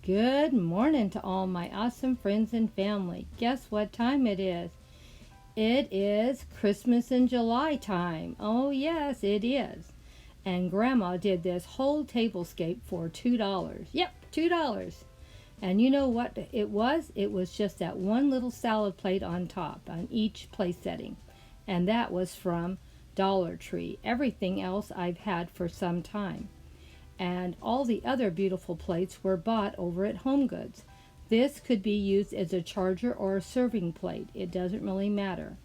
Good morning to all my awesome friends and family. Guess what time it is? It is Christmas in July time. Oh, yes, it is. And Grandma did this whole tablescape for $2. Yep, $2. And you know what it was? It was just that one little salad plate on top on each place setting. And that was from Dollar Tree. Everything else I've had for some time. And all the other beautiful plates were bought over at Home Goods. This could be used as a charger or a serving plate. It doesn't really matter.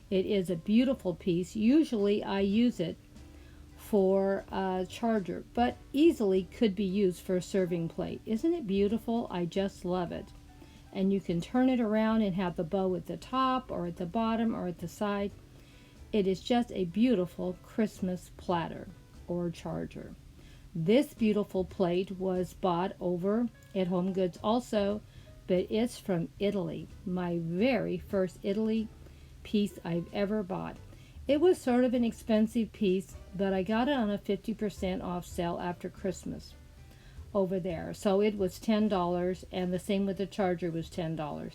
It is a beautiful piece. Usually I use it for a charger, but easily could be used for a serving plate. Isn't it beautiful? I just love it. And you can turn it around and have the bow at the top or at the bottom or at the side. It is just a beautiful Christmas platter or charger. This beautiful plate was bought over at Home Goods also, but it's from Italy. My very first Italy piece I've ever bought. It was sort of an expensive piece, but I got it on a 50% off sale after Christmas over there. So it was $10, and the same with the charger was $10.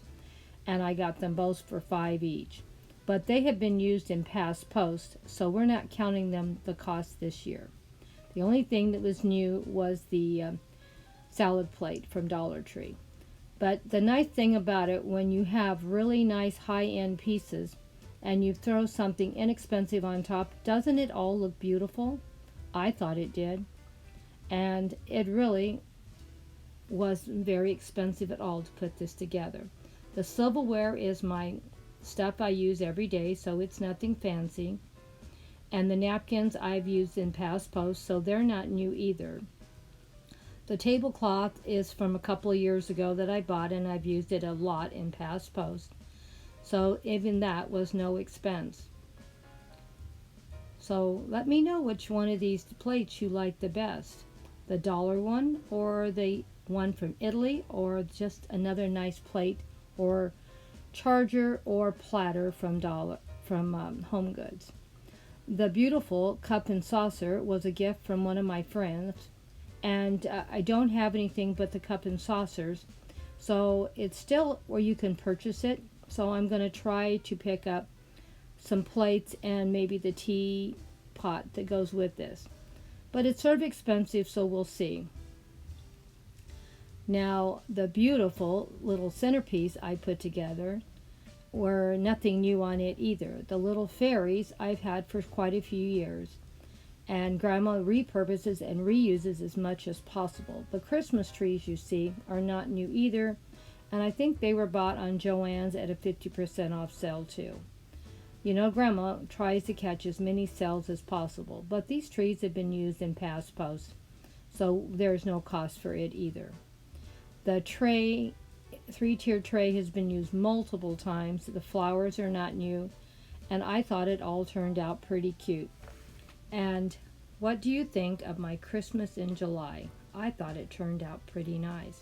And I got them both for $5 each. But they have been used in past posts, so we're not counting them the cost this year. The only thing that was new was the salad plate from Dollar Tree. But the nice thing about it, when you have really nice high-end pieces and you throw something inexpensive on top, doesn't it all look beautiful? I thought it did. And it really wasn't very expensive at all to put this together. The silverware is my stuff I use every day, so it's nothing fancy. And the napkins I've used in past posts, so they're not new either. The tablecloth is from a couple of years ago that I bought, and I've used it a lot in past posts. So even that was no expense. So let me know which one of these plates you like the best. The dollar one, or the one from Italy, or just another nice plate or charger or platter from Home Goods. The beautiful cup and saucer was a gift from one of my friends, and I don't have anything but the cup and saucers, so it's still where you can purchase it. So I'm going to try to pick up some plates and maybe the tea pot that goes with this. But it's sort of expensive, so we'll see. Now, the beautiful little centerpiece I put together were nothing new on it either. The little fairies I've had for quite a few years, and Grandma repurposes and reuses as much as possible. The Christmas trees you see are not new either, and I think they were bought on Joann's at a 50% off sale too. You know, Grandma tries to catch as many sales as possible, but these trees have been used in past posts, so there's no cost for it either. The tray, three-tier tray, has been used multiple times. The flowers are not new, and I thought it all turned out pretty cute. And what do you think of my Christmas in July? I thought it turned out pretty nice.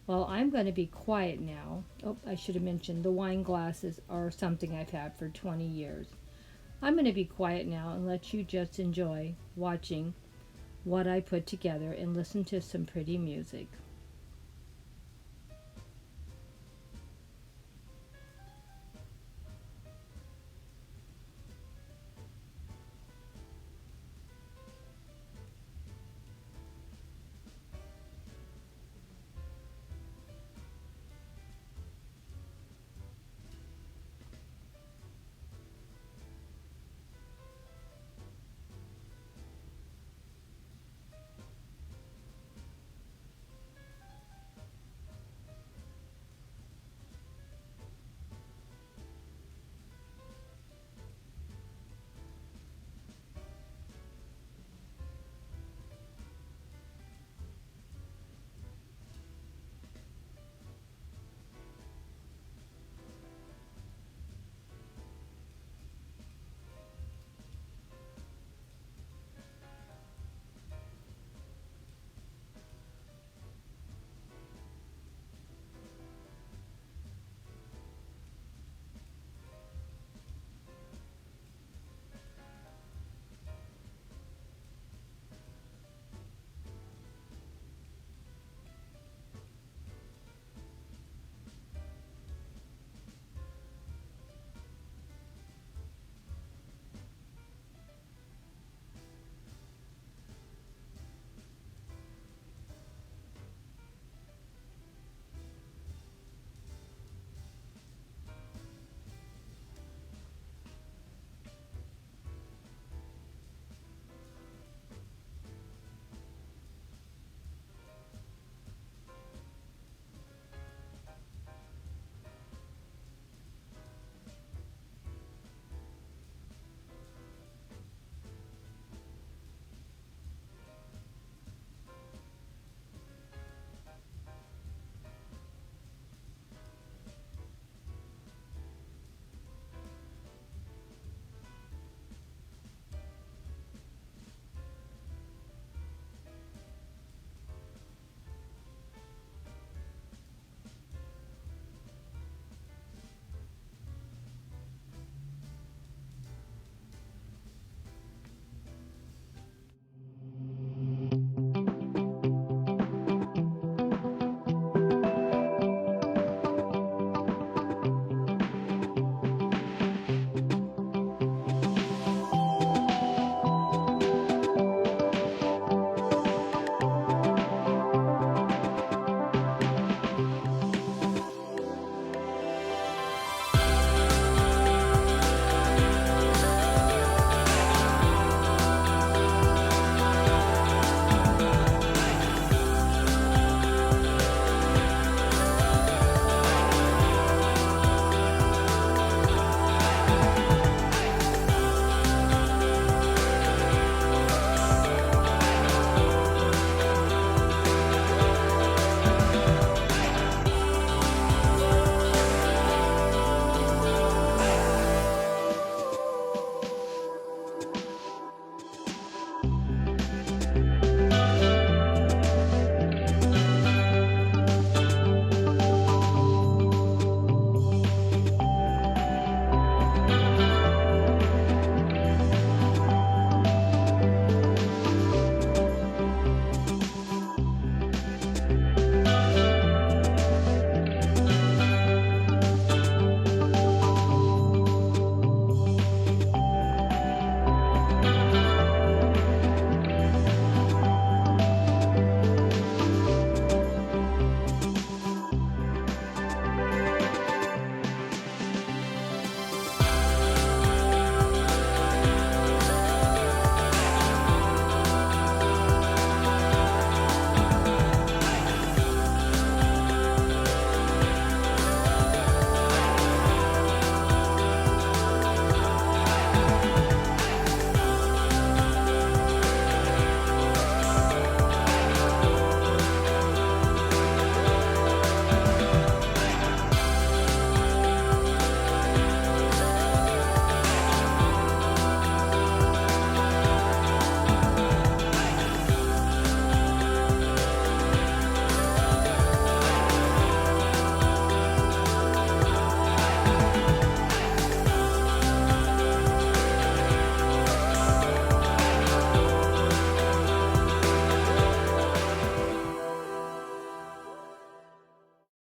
Well, I'm going to be quiet now. Oh, I should have mentioned the wine glasses are something I've had for 20 years. I'm going to be quiet now and let you just enjoy watching what I put together and listen to some pretty music.